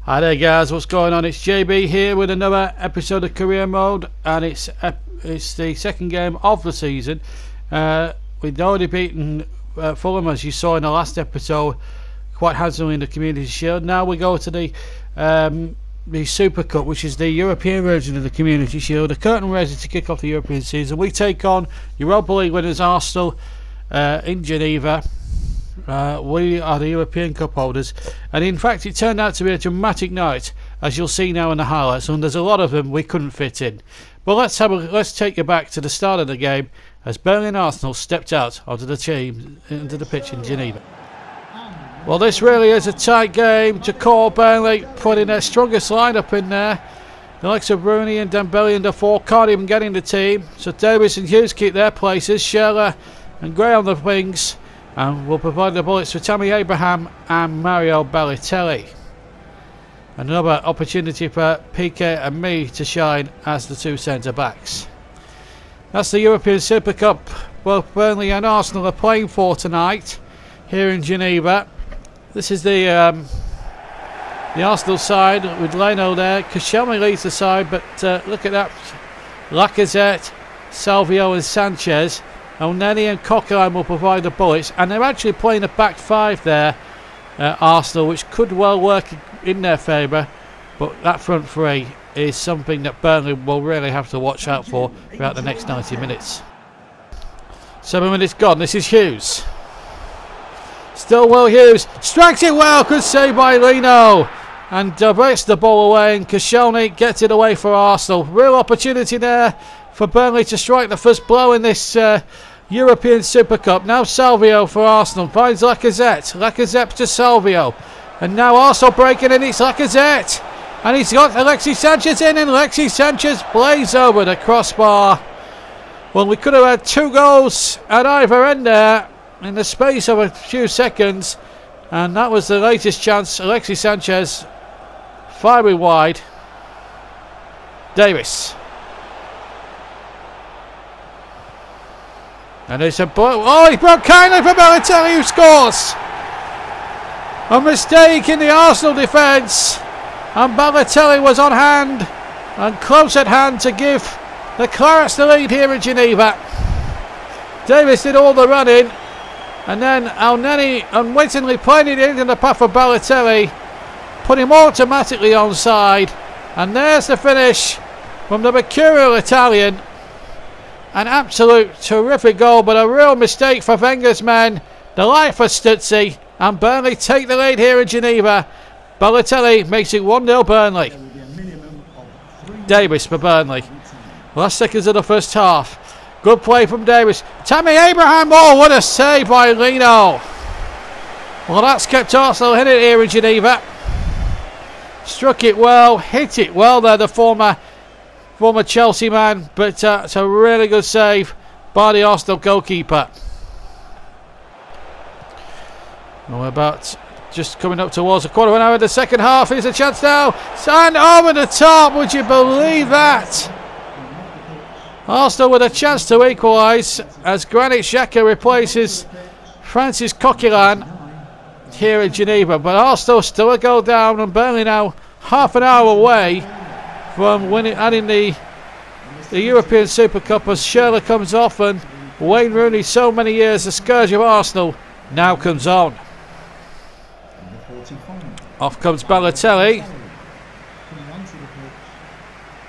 Hi there guys, what's going on? It's JB here with another episode of Career Mode, and it's the second game of the season. We'd already beaten Fulham, as you saw in the last episode, quite handsomely in the Community Shield. Now we go to the Super Cup, which is the European version of the Community Shield. The curtain raises to kick off the European season. We take on Europa League winners Arsenal in Geneva. We are the European Cup holders, and in fact it turned out to be a dramatic night, as you'll see now in the highlights, and there's a lot of them we couldn't fit in. But let's take you back to the start of the game as Burnley and Arsenal stepped out onto the pitch in Geneva. Well, this really is a tight game to call. Burnley putting their strongest lineup in there. The likes of Rooney and Dembele and Defoe can't even get in the team, so Davis and Hughes keep their places. Scherer and Gray on the wings, and we'll provide the bullets for Tammy Abraham and Mario Balotelli. Another opportunity for Piqué and me to shine as the two centre-backs. That's the European Super Cup both Burnley and Arsenal are playing for tonight here in Geneva. This is the Arsenal side with Leno there. Koscielny leads the side, but look at that. Lacazette, Salvio and Sanchez. Elneny and Coquelin will provide the bullets, and they're actually playing a back five there, Arsenal, which could well work in their favour, but that front three is something that Burnley will really have to watch out for throughout the next 90 minutes. 7 minutes gone. This is Hughes. Still Will Hughes strikes it well. Good save by Leno, and diverts the ball away, and Koscielny gets it away for Arsenal. Real opportunity there for Burnley to strike the first blow in this European Super Cup. Now Salvio for Arsenal finds Lacazette. Lacazette to Salvio, and now Arsenal breaking in. It's Lacazette, and he's got Alexis Sanchez in, and Alexis Sanchez plays over the crossbar. Well, we could have had 2 goals at either end there in the space of a few seconds, and that was the latest chance. Alexis Sanchez firing wide. Davis. And it's a blow. Oh, he broke kindly for Balotelli, who scores. A mistake in the Arsenal defence, and Balotelli was on hand and close at hand to give the Clarets the lead here in Geneva. Davis did all the running, and then Elneny unwittingly played it into the path of Balotelli, put him automatically onside, and there's the finish from the mercurial Italian. An absolute terrific goal, but a real mistake for Wenger's men. The life for Stutzi, and Burnley take the lead here in Geneva. Balotelli makes it 1-0 Burnley. Davis for Burnley. Last seconds of the first half. Good play from Davis. Tammy Abraham, oh, what a save by Leno. Well, that's kept Arsenal in it here in Geneva. Struck it well, hit it well there, the former Chelsea man, but it's a really good save by the Arsenal goalkeeper. And we're about just coming up towards a quarter of an hour of the second half. Here's a chance now, and over the top, would you believe that? Arsenal with a chance to equalise as Granit Xhaka replaces Francis Coquelin here in Geneva, but Arsenal still a goal down, and Burnley now half an hour away from winning, adding the European Super Cup, as Scherer comes off, and Wayne Rooney, so many years the scourge of Arsenal, now comes on. Off comes Balotelli,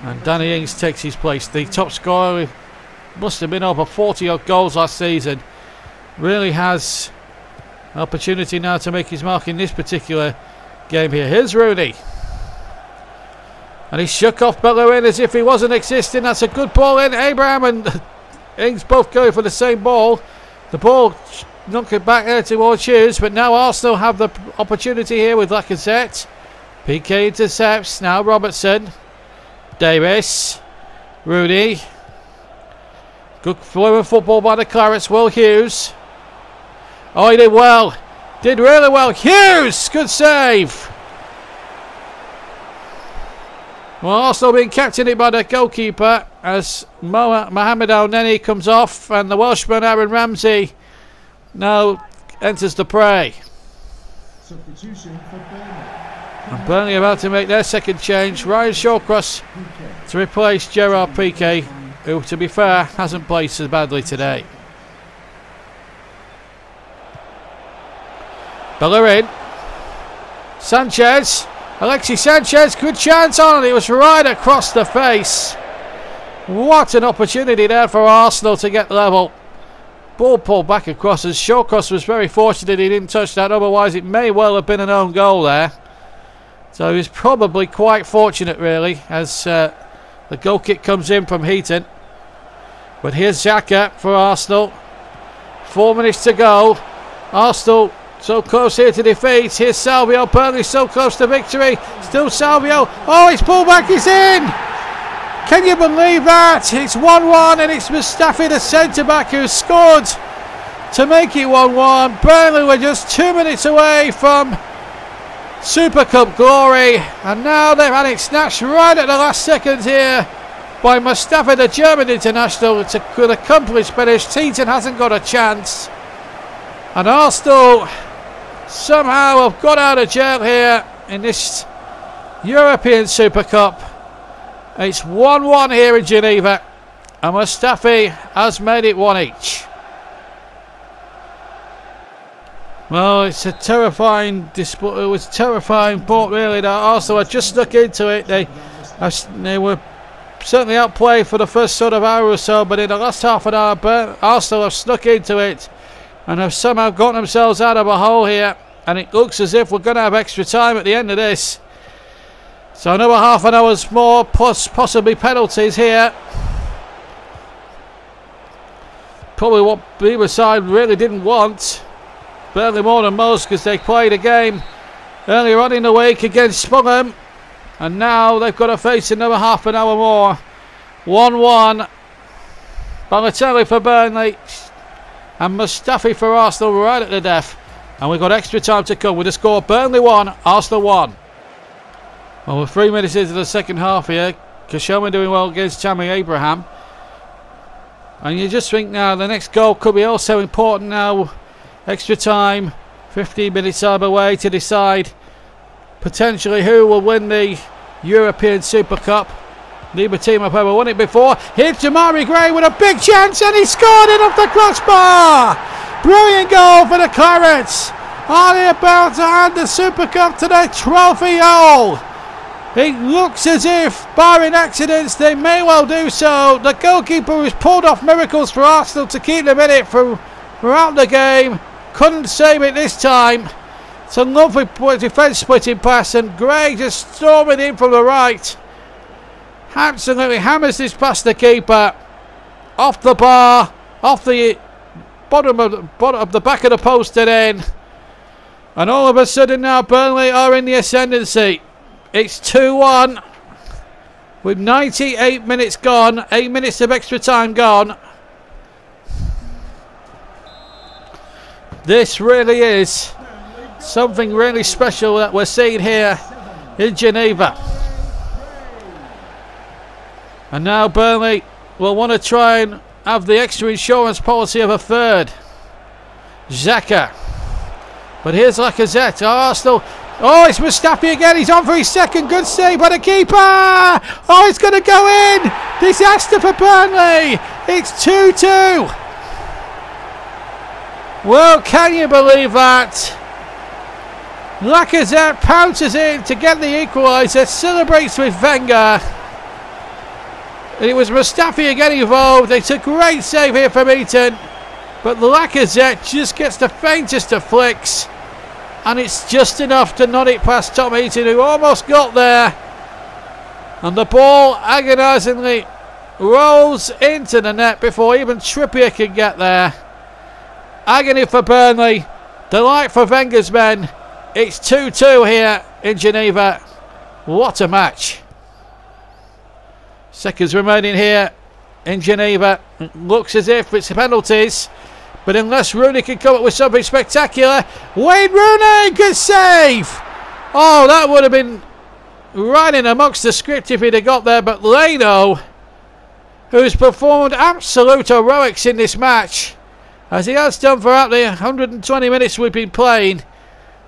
and Danny Ings takes his place. The top scorer, must have been over 40 odd goals last season, really has an opportunity now to make his mark in this particular game here. Here's Rooney, and he shook off Bellerin as if he wasn't existing. That's a good ball in. Abraham and Ings both going for the same ball. The ball knocked it back there towards Hughes, but now Arsenal have the opportunity here with Lacazette. Piqué intercepts. Now Robertson. Davis. Rooney. Good fluent football by the Clarets. Will Hughes. Oh, he did well. Did really well. Hughes! Good save. Well, Arsenal being captained by the goalkeeper as Mohamed Elneny comes off, and the Welshman Aaron Ramsey now enters the fray. Substitution for Burnley. And Burnley about to make their second change. Ryan Shawcross to replace Gerard Piqué, who, to be fair, hasn't played so badly today. Bellerin. Sanchez. Alexis Sanchez, good chance on it. It was right across the face. What an opportunity there for Arsenal to get level. Ball pulled back across, as Shawcross was very fortunate he didn't touch that, otherwise it may well have been an own goal there. So he was probably quite fortunate really, as the goal kick comes in from Heaton. But here's Xhaka for Arsenal. 4 minutes to go. Arsenal so close here to defeat. Here's Salvio. Burnley so close to victory. Still Salvio. Oh, it's pulled back. It's in. Can you believe that? It's 1-1 and it's Mustafi, the centre-back, who scored to make it 1-1. Burnley were just 2 minutes away from Super Cup glory, and now they've had it snatched right at the last second here by Mustafi, the German international. It's a good accomplished finish. Heaton hasn't got a chance, and Arsenal somehow have got out of jail here in this European Super Cup. It's 1-1 here in Geneva, and Mustafi has made it one each. Well, it's a terrifying display. It was terrifying, but really that Arsenal had just snuck into it. They were certainly outplayed for the first sort of hour or so, but in the last half an hour, Arsenal have snuck into it and have somehow gotten themselves out of a hole here. And it looks as if we're going to have extra time at the end of this. So another half an hour's more, plus possibly penalties here. Probably what either side really didn't want. Burnley more than most, because they played a game earlier on in the week against Fulham. And now they've got to face another half an hour more. 1-1. Balotelli for Burnley. And Mustafi for Arsenal right at the death. And we've got extra time to come with the score. Burnley 1, Arsenal 1. Well, we're 3 minutes into the second half here. Koscielny doing well against Tammy Abraham. And you just think now the next goal could be also important now. Extra time, 15 minutes either way to decide potentially who will win the European Super Cup. Neither team have ever won it before. Here's Jamari Gray with a big chance, and he scored it off the crossbar. Brilliant goal for the Clarets. Are they about to hand the Super Cup to their trophy hole? It looks as if, barring accidents, they may well do so. The goalkeeper has pulled off miracles for Arsenal to keep them in it throughout the game. Couldn't save it this time. It's a lovely defence splitting pass, and Gray just storming in from the right. Absolutely hammers this past the keeper. Off the bar, off the bottom of the back of the post and in. And all of a sudden now Burnley are in the ascendancy. It's 2-1 with 98 minutes gone, 8 minutes of extra time gone. This really is something really special that we're seeing here in Geneva. And now Burnley will want to try and have the extra insurance policy of a third. Xhaka. But here's Lacazette. Arsenal. Oh, it's Mustafi again. He's on for his second. Good save by the keeper. Oh, it's going to go in. Disaster for Burnley. It's 2-2. Well, can you believe that? Lacazette pounces in to get the equaliser. Celebrates with Wenger. And it was Mustafi again involved. It's a great save here from Eaton. But Lacazette just gets the faintest of flicks. And it's just enough to nod it past Tom Heaton, who almost got there. And the ball agonisingly rolls into the net before even Trippier can get there. Agony for Burnley. Delight for Wenger's men. It's 2-2 here in Geneva. What a match. Seconds remaining here in Geneva. It looks as if it's penalties. But unless Rooney can come up with something spectacular. Wayne Rooney, good save. Oh, that would have been right in amongst the script if he'd have got there. But Leno, who's performed absolute heroics in this match, as he has done throughout the 120 minutes we've been playing,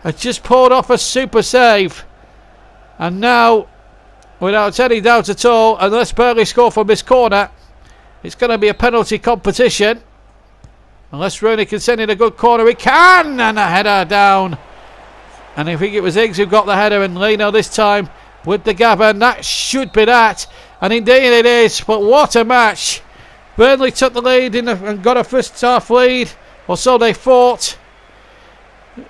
has just pulled off a super save. And now, without any doubt at all, unless Burnley score from this corner, it's going to be a penalty competition. Unless Rooney can send in a good corner, he can! And a header down. And I think it was Iggs who got the header, and Leno this time with the gabber, and that should be that. And indeed it is, but what a match. Burnley took the lead and got a first half lead, or so they thought.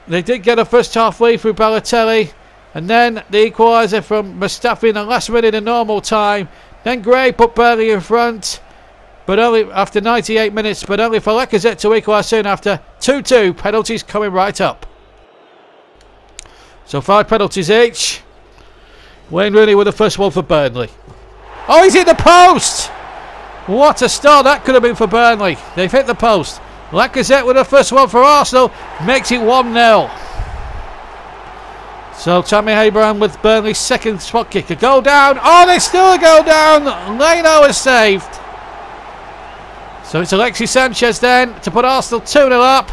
They did get a first half lead through Balotelli, and then the equaliser from Mustafi in the last minute of normal time. Then Gray put Burnley in front, but only after 98 minutes, but only for Lacazette to equalise soon after. 2-2, penalties coming right up. So 5 penalties each. Wayne Rooney with the first one for Burnley. Oh, he's hit the post! What a start that could have been for Burnley. They've hit the post. Lacazette with the first one for Arsenal makes it 1-0. So Tammy Abraham with Burnley's second spot kick. A goal down. Oh, there's still a goal down. Leno is saved. So it's Alexis Sanchez then to put Arsenal 2-0 up.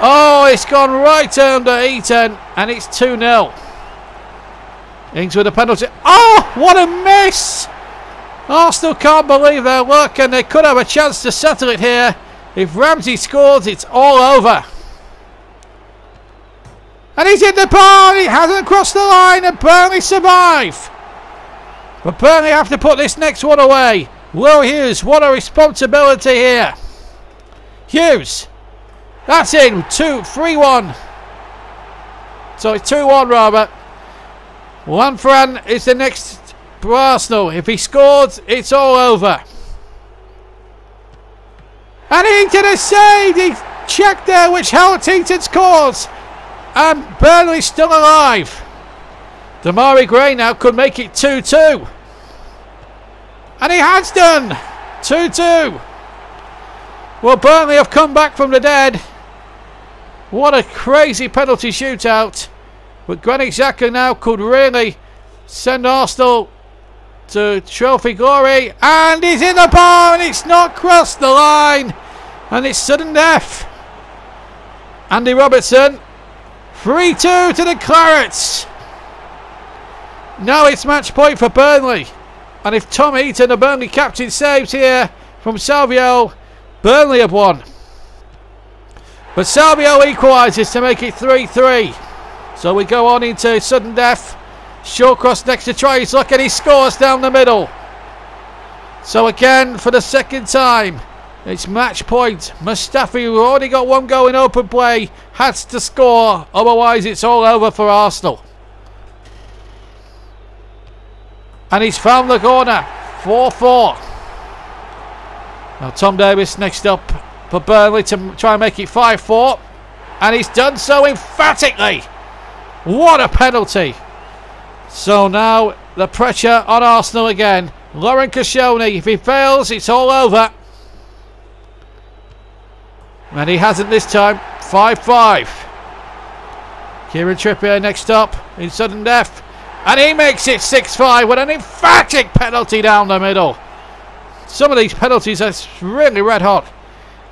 Oh, it's gone right under Eaton, and it's 2-0. Ings with a penalty. Oh, what a miss! Arsenal can't believe their luck, and they could have a chance to settle it here. If Ramsey scores, it's all over. And he's hit the bar, he hasn't crossed the line, and Burnley survive. But Burnley have to put this next one away. Will Hughes, what a responsibility here. Hughes. That's in. 3-1. So it's 2-1 rather. Lanfran is the next for Arsenal. If he scores, it's all over. And Eaton has saved. He checked there which helped Eaton scores. And Burnley's still alive. Damari Gray now could make it 2-2. And he has done. 2-2. Well, Burnley have come back from the dead. What a crazy penalty shootout. But Granit Xhaka now could really send Arsenal to trophy glory. And he's in the bar and it's not crossed the line. And it's sudden death. Andy Robertson. 3-2 to the Clarets. Now it's match point for Burnley. And if Tom Heaton, the Burnley captain, saves here from Salvio, Burnley have won. But Salvio equalises to make it 3-3. So we go on into sudden death. Shawcross next to try his luck and he scores down the middle. So again, for the second time, it's match point. Mustafi, who already got one goal in open play, has to score. Otherwise it's all over for Arsenal. And he's found the corner. 4-4. Now Tom Davies next up for Burnley to try and make it 5-4. And he's done so emphatically. What a penalty. So now the pressure on Arsenal again. Lauren Koscielny, if he fails, it's all over. And he hasn't this time. 5-5. Kieran Trippier next up in sudden death. And he makes it 6-5 with an emphatic penalty down the middle. Some of these penalties are really red hot.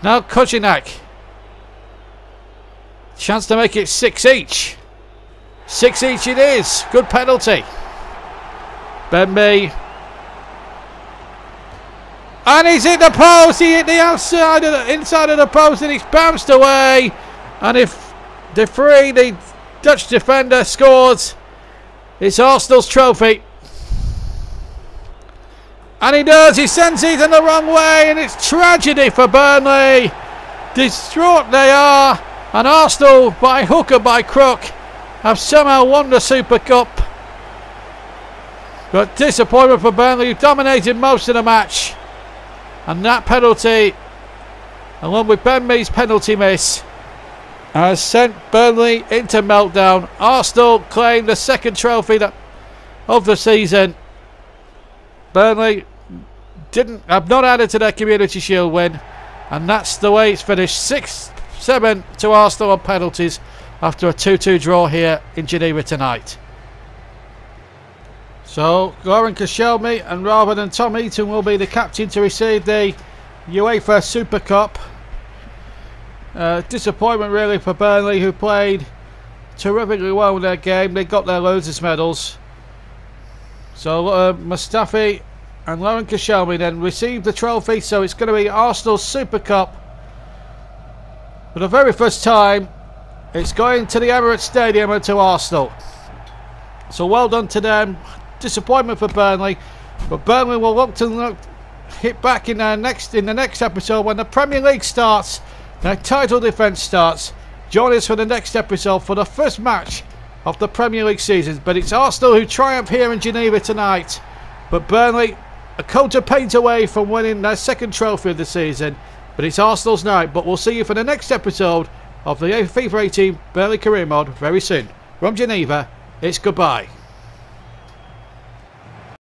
Now Kojinak. Chance to make it 6 each. 6 each it is. Good penalty. Benby. And he's hit the post. He hit the outside of the inside of the post and he's bounced away. And if De Vrij, the Dutch defender, scores, it's Arsenal's trophy. And he does. He sends it in the wrong way. And it's tragedy for Burnley. Distraught they are. And Arsenal, by hook or by crook, have somehow won the Super Cup. But disappointment for Burnley, who dominated most of the match. And that penalty, along with Benby's penalty miss, has sent Burnley into meltdown. Arsenal claim the second trophy of the season. Burnley have not added to their Community Shield win, and that's the way it's finished. 6-7 to Arsenal on penalties after a 2-2 draw here in Geneva tonight. So Lauren Koscielny, and rather than Tom Heaton, will be the captain to receive the UEFA Super Cup. Disappointment really for Burnley, who played terrifically well in their game. They got their losers medals, So Mustafi and Lauren Koscielny then received the trophy, so it's going to be Arsenal's Super Cup. For the very first time, it's going to the Emirates Stadium and to Arsenal. So well done to them. Disappointment for Burnley, but Burnley will look to hit back in the next episode when the Premier League starts, their title defence starts. Join us for the next episode for the first match of the Premier League season. But it's Arsenal who triumph here in Geneva tonight. But Burnley, a coat of paint away from winning their second trophy of the season. But it's Arsenal's night. But we'll see you for the next episode of the FIFA 18 Burnley Career Mode very soon. From Geneva, it's goodbye.